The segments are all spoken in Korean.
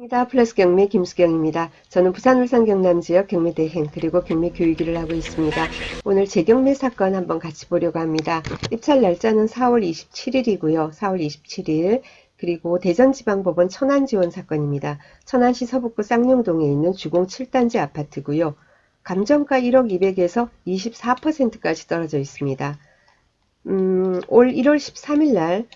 플러스 경매 김수경입니다. 저는 부산 울산 경남 지역 경매 대행 그리고 경매 교육 일을 하고 있습니다. 오늘 재경매 사건 한번 같이 보려고 합니다. 입찰 날짜는 4월 27일이고요. 4월 27일 그리고 대전지방법원 천안지원 사건입니다. 천안시 서북구 쌍용동에 있는 주공 7단지 아파트고요. 감정가 1억 200에서 24%까지 떨어져 있습니다. 올 1월 13일 날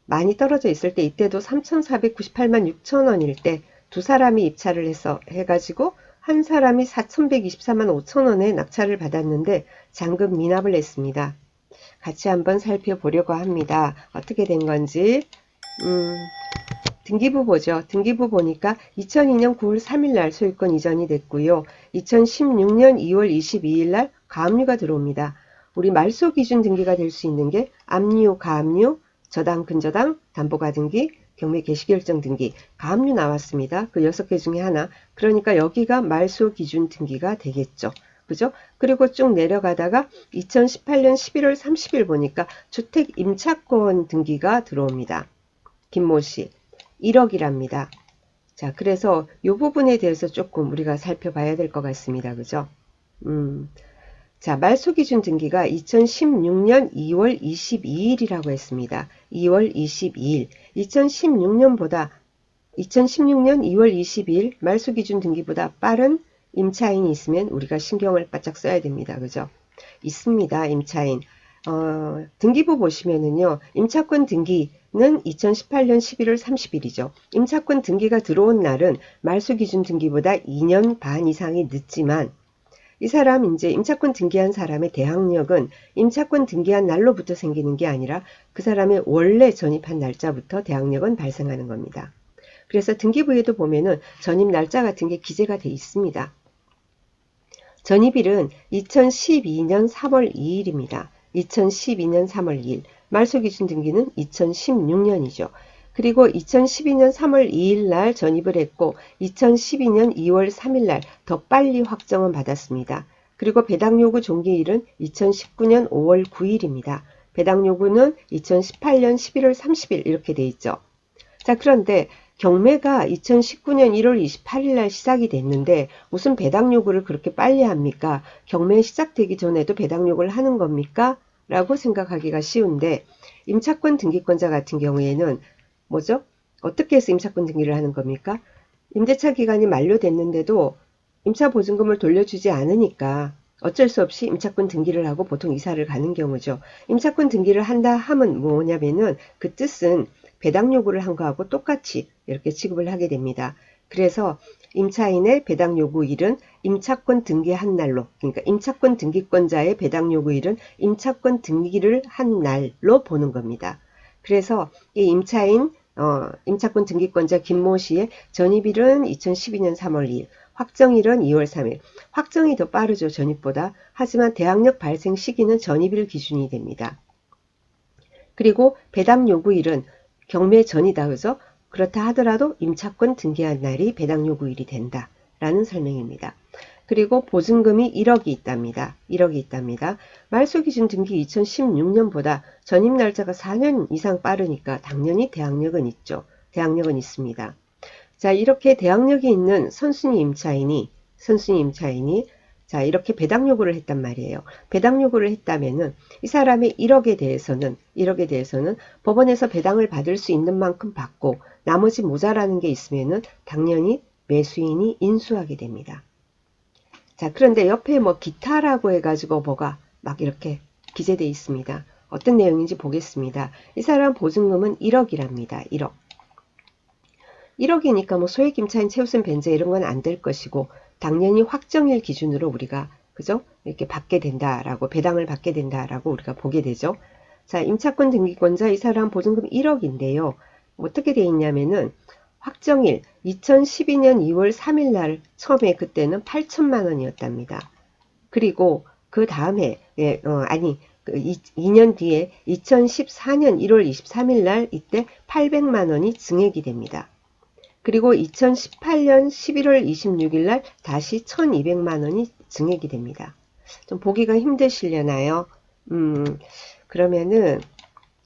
많이 떨어져 있을 때 이때도 3,498만 6천 원일 때 두 사람이 입찰을 해가지고 한 사람이 4,124만 5천 원에 낙찰을 받았는데 잔금 미납을 했습니다. 같이 한번 살펴보려고 합니다. 어떻게 된 건지. 등기부 보죠. 등기부 보니까 2002년 9월 3일 날 소유권 이전이 됐고요. 2016년 2월 22일 날 가압류가 들어옵니다. 우리 말소 기준 등기가 될 수 있는 게 압류, 가압류, 저당, 근저당, 담보가 등기, 경매 개시결정 등기, 가압류 나왔습니다. 그 6개 중에 하나. 그러니까 여기가 말소 기준 등기가 되겠죠. 그죠? 그리고 쭉 내려가다가 2018년 11월 30일 보니까 주택 임차권 등기가 들어옵니다. 김모 씨. 1억이랍니다. 자, 그래서 이 부분에 대해서 조금 우리가 살펴봐야 될 것 같습니다. 그죠? 자, 말소기준 등기가 2016년 2월 22일이라고 했습니다. 2월 22일. 2016년 2월 22일 말소기준 등기보다 빠른 임차인이 있으면 우리가 신경을 바짝 써야 됩니다. 그죠? 있습니다. 임차인. 등기부 보시면은요. 임차권 등기는 2018년 11월 30일이죠. 임차권 등기가 들어온 날은 말소기준 등기보다 2년 반 이상이 늦지만 이 사람 이제 임차권 등기한 사람의 대항력은 임차권 등기한 날로부터 생기는 게 아니라 그 사람의 원래 전입한 날짜부터 대항력은 발생하는 겁니다. 그래서 등기부에도 보면은 전입 날짜 같은 게 기재가 돼 있습니다. 전입일은 2012년 3월 2일입니다. 2012년 3월 2일. 말소기준 등기는 2016년이죠. 그리고 2012년 3월 2일 날 전입을 했고 2012년 2월 3일 날 더 빨리 확정은 받았습니다. 그리고 배당 요구 종기일은 2019년 5월 9일입니다. 배당 요구는 2018년 11월 30일 이렇게 돼 있죠. 자, 그런데 경매가 2019년 1월 28일 날 시작이 됐는데 무슨 배당 요구를 그렇게 빨리 합니까? 경매 시작되기 전에도 배당 요구를 하는 겁니까? 라고 생각하기가 쉬운데 임차권 등기권자 같은 경우에는 뭐죠? 어떻게 해서 임차권 등기를 하는 겁니까? 임대차 기간이 만료됐는데도 임차보증금을 돌려주지 않으니까 어쩔 수 없이 임차권 등기를 하고 보통 이사를 가는 경우죠. 임차권 등기를 한다 함은 뭐냐면은 그 뜻은 배당 요구를 한 거하고 똑같이 이렇게 취급을 하게 됩니다. 그래서 임차인의 배당 요구일은 임차권 등기한 날로, 그러니까 임차권 등기권자의 배당 요구일은 임차권 등기를 한 날로 보는 겁니다. 그래서 이 임차권 등기권자 김모 씨의 전입일은 2012년 3월 2일, 확정일은 2월 3일. 확정이 더 빠르죠, 전입보다. 하지만 대항력 발생 시기는 전입일 기준이 됩니다. 그리고 배당 요구일은 경매 전이다. 그죠? 그렇다 하더라도 임차권 등기한 날이 배당 요구일이 된다. 라는 설명입니다. 그리고 보증금이 1억이 있답니다. 1억이 있답니다. 말소기준 등기 2016년보다 전입 날짜가 4년 이상 빠르니까 당연히 대항력은 있죠. 대항력은 있습니다. 자, 이렇게 대항력이 있는 선순위 임차인이 자, 이렇게 배당 요구를 했단 말이에요. 배당 요구를 했다면은 이 사람의 1억에 대해서는 법원에서 배당을 받을 수 있는 만큼 받고 나머지 모자라는 게 있으면은 당연히 매수인이 인수하게 됩니다. 자, 그런데 옆에 뭐 기타라고 해가지고 뭐가 막 이렇게 기재되어 있습니다. 어떤 내용인지 보겠습니다. 이 사람 보증금은 1억이랍니다. 1억. 1억이니까 뭐 소액 임차인 최우선 변제 이런 건 안 될 것이고 당연히 확정일 기준으로 우리가 그죠? 이렇게 받게 된다라고 배당을 받게 된다라고 우리가 보게 되죠. 자, 임차권 등기권자 이 사람 보증금 1억인데요. 어떻게 돼 있냐면은 확정일 2012년 2월 3일 날 처음에 그때는 8천만 원이었답니다. 그리고 그 다음 해, 2년 뒤에 2014년 1월 23일 날 이때 800만 원이 증액이 됩니다. 그리고 2018년 11월 26일 날 다시 1200만 원이 증액이 됩니다. 좀 보기가 힘드시려나요? 그러면은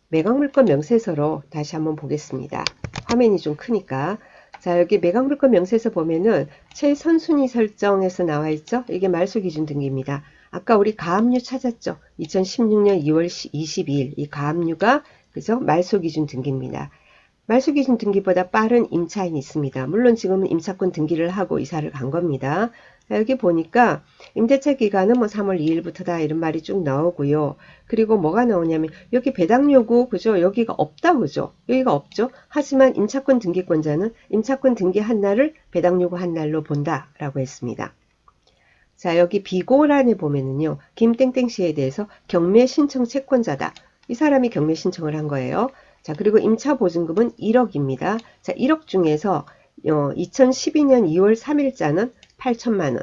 매각물건 명세서로 다시 한번 보겠습니다. 화면이 좀 크니까. 자, 여기 매각물건 명세서 보면은 최선순위 설정에서 나와 있죠? 이게 말소기준 등기입니다. 아까 우리 가압류 찾았죠? 2016년 2월 22일 이 가압류가 그죠? 말소기준 등기입니다. 말소기준 등기보다 빠른 임차인이 있습니다. 물론 지금은 임차권 등기를 하고 이사를 간 겁니다. 여기 보니까 임대차 기간은 뭐 3월 2일부터다 이런 말이 쭉 나오고요. 그리고 뭐가 나오냐면 여기 배당 요구 그죠? 여기가 없다 그죠? 여기가 없죠. 하지만 임차권 등기권자는 임차권 등기한 날을 배당 요구한 날로 본다라고 했습니다. 자, 여기 비고란에 보면은요. 김땡땡 씨에 대해서 경매 신청 채권자다. 이 사람이 경매 신청을 한 거예요. 자, 그리고 임차 보증금은 1억입니다. 자, 1억 중에서 2012년 2월 3일자는 8천만 원.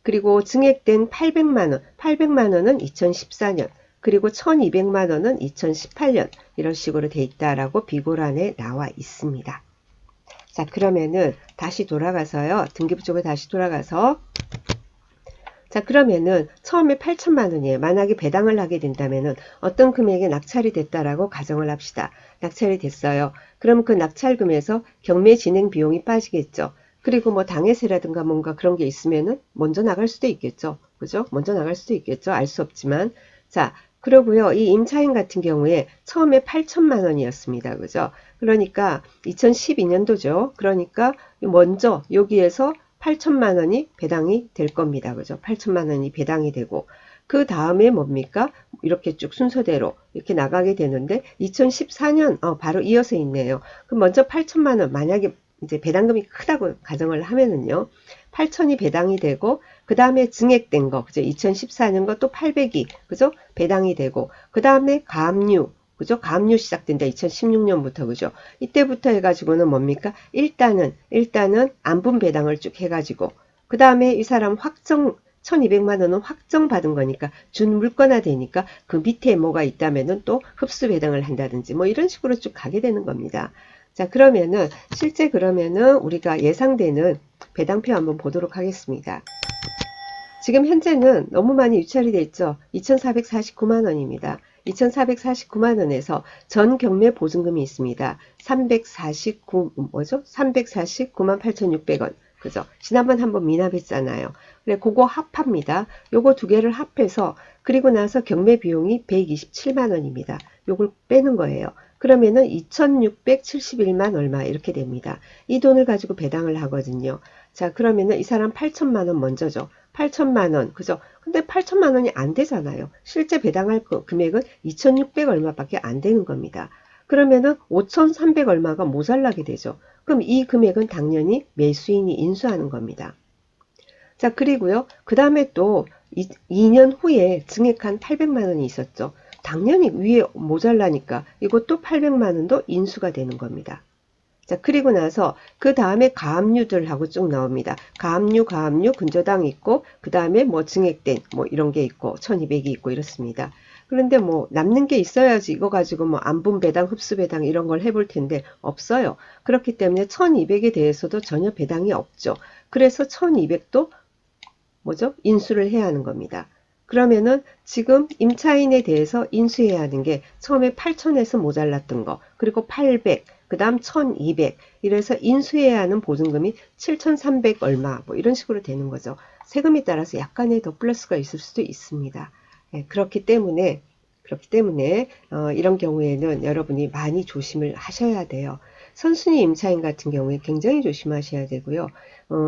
그리고 증액된 800만 원. 800만 원은 2014년. 그리고 1200만 원은 2018년. 이런 식으로 돼 있다라고 비고란에 나와 있습니다. 자, 그러면은 다시 돌아가서요. 등기부 쪽에 다시 돌아가서 자, 그러면은 처음에 8천만 원이에요. 만약에 배당을 하게 된다면은 어떤 금액에 낙찰이 됐다라고 가정을 합시다. 낙찰이 됐어요. 그럼 그 낙찰금에서 경매 진행 비용이 빠지겠죠. 그리고 뭐 당해세라든가 뭔가 그런 게 있으면은 먼저 나갈 수도 있겠죠. 그죠? 먼저 나갈 수도 있겠죠. 알 수 없지만. 자, 그러고요. 이 임차인 같은 경우에 처음에 8천만 원이었습니다. 그죠? 그러니까 2012년도죠. 그러니까 먼저 여기에서 8천만 원이 배당이 될 겁니다. 그죠? 8천만 원이 배당이 되고 그 다음에 뭡니까? 이렇게 쭉 순서대로 이렇게 나가게 되는데 2014년 바로 이어서 있네요. 그럼 먼저 8천만 원 만약에 이제 배당금이 크다고 가정을 하면은요. 8천이 배당이 되고 그 다음에 증액된 거 그죠? 2014년 거 또 800이 그죠? 배당이 되고 그 다음에 가압류 그죠? 가압류 시작된다. 2016년부터 그죠? 이때부터 해가지고는 뭡니까? 일단은 안분 배당을 쭉 해가지고 그 다음에 이 사람 확정 1200만 원은 확정 받은 거니까 준 물건화 되니까 그 밑에 뭐가 있다면은 또 흡수 배당을 한다든지 뭐 이런 식으로 쭉 가게 되는 겁니다. 자, 그러면은 실제 그러면은 우리가 예상되는 배당표 한번 보도록 하겠습니다. 지금 현재는 너무 많이 유찰이 돼 있죠. 2,449만 원입니다. 2,449만 원에서 전 경매 보증금이 있습니다. 349만 8,600원. 그죠? 지난번 한번 미납했잖아요. 그래, 그거 합합니다. 요거 두 개를 합해서 그리고 나서 경매 비용이 127만 원입니다. 요걸 빼는 거예요. 그러면은 2,671만 얼마 이렇게 됩니다. 이 돈을 가지고 배당을 하거든요. 자, 그러면은 이 사람 8천만 원 먼저 줘. 8천만 원, 그죠? 근데 8천만 원이 안 되잖아요. 실제 배당할 금액은 2,600 얼마밖에 안 되는 겁니다. 그러면은 5,300 얼마가 모자라게 되죠. 그럼 이 금액은 당연히 매수인이 인수하는 겁니다. 자, 그리고요. 그 다음에 또 2년 후에 증액한 800만 원이 있었죠. 당연히 위에 모자라니까 이것도 800만 원도 인수가 되는 겁니다. 자, 그리고 나서 그 다음에 가압류들하고 쭉 나옵니다. 가압류, 근저당 있고 그 다음에 뭐 증액된 뭐 이런 게 있고 1200이 있고 이렇습니다. 그런데 뭐 남는 게 있어야지 이거 가지고 뭐 안분 배당, 흡수 배당 이런 걸 해볼 텐데 없어요. 그렇기 때문에 1200에 대해서도 전혀 배당이 없죠. 그래서 1200도 뭐죠? 인수를 해야 하는 겁니다. 그러면은 지금 임차인에 대해서 인수해야 하는 게 처음에 8천에서 모자랐던 거 그리고 800, 그 다음 1200 이래서 인수해야 하는 보증금이 7300 얼마 뭐 이런 식으로 되는 거죠. 세금에 따라서 약간의 더 플러스가 있을 수도 있습니다. 네, 그렇기 때문에 이런 경우에는 여러분이 많이 조심을 하셔야 돼요. 선순위 임차인 같은 경우에 굉장히 조심하셔야 되고요.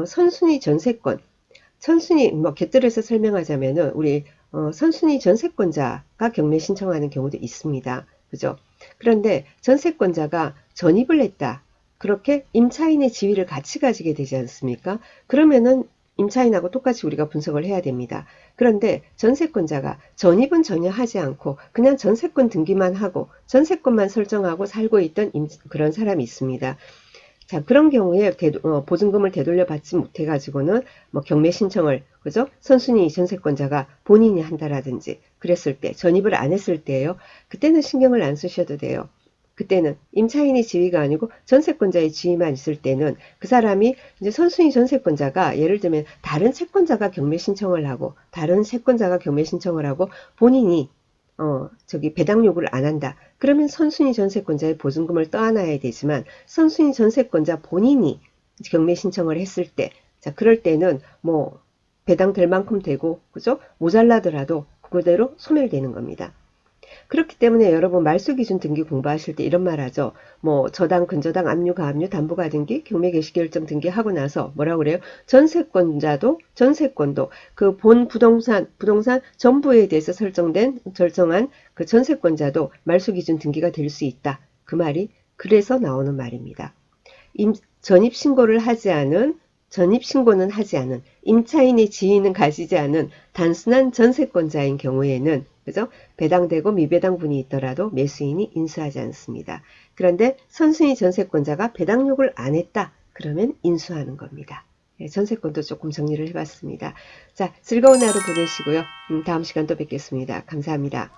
선순위 전세권 선순위 뭐 곁들여서 설명하자면은 우리 선순위 전세권자가 경매 신청하는 경우도 있습니다. 그죠? 그런데 전세권자가 전입을 했다. 그렇게 임차인의 지위를 같이 가지게 되지 않습니까? 그러면은 임차인하고 똑같이 우리가 분석을 해야 됩니다. 그런데 전세권자가 전입은 전혀 하지 않고 그냥 전세권 등기만 하고 전세권만 설정하고 살고 있던 그런 사람이 있습니다. 자, 그런 경우에 보증금을 되돌려 받지 못해 가지고는 뭐 경매 신청을 그죠? 선순위 전세권자가 본인이 한다라든지 그랬을 때 전입을 안 했을 때예요. 그때는 신경을 안 쓰셔도 돼요. 그때는 임차인의 지위가 아니고 전세권자의 지위만 있을 때는 그 사람이 이제 선순위 전세권자가 예를 들면 다른 채권자가 경매 신청을 하고 다른 채권자가 경매 신청을 하고 본인이 배당 요구를 안 한다. 그러면 선순위 전세권자의 보증금을 떠안아야 되지만 선순위 전세권자 본인이 경매 신청을 했을 때, 자, 그럴 때는 뭐 배당될 만큼 되고, 그죠? 모자라더라도 그거대로 소멸되는 겁니다. 그렇기 때문에 여러분 말소기준 등기 공부하실 때 이런 말 하죠. 뭐 저당, 근저당, 압류, 가압류, 담보가 등기, 경매 개시 결정 등기하고 나서 뭐라고 그래요? 전세권도 그 본 부동산 전부에 대해서 절정한 그 전세권자도 말소기준 등기가 될 수 있다. 그 말이 그래서 나오는 말입니다. 전입신고는 하지 않은, 임차인의 지위는 가지지 않은 단순한 전세권자인 경우에는, 그죠? 배당되고 미배당분이 있더라도 매수인이 인수하지 않습니다. 그런데 선순위 전세권자가 배당 요구를 안 했다. 그러면 인수하는 겁니다. 전세권도 조금 정리를 해봤습니다. 자, 즐거운 하루 보내시고요. 다음 시간 또 뵙겠습니다. 감사합니다.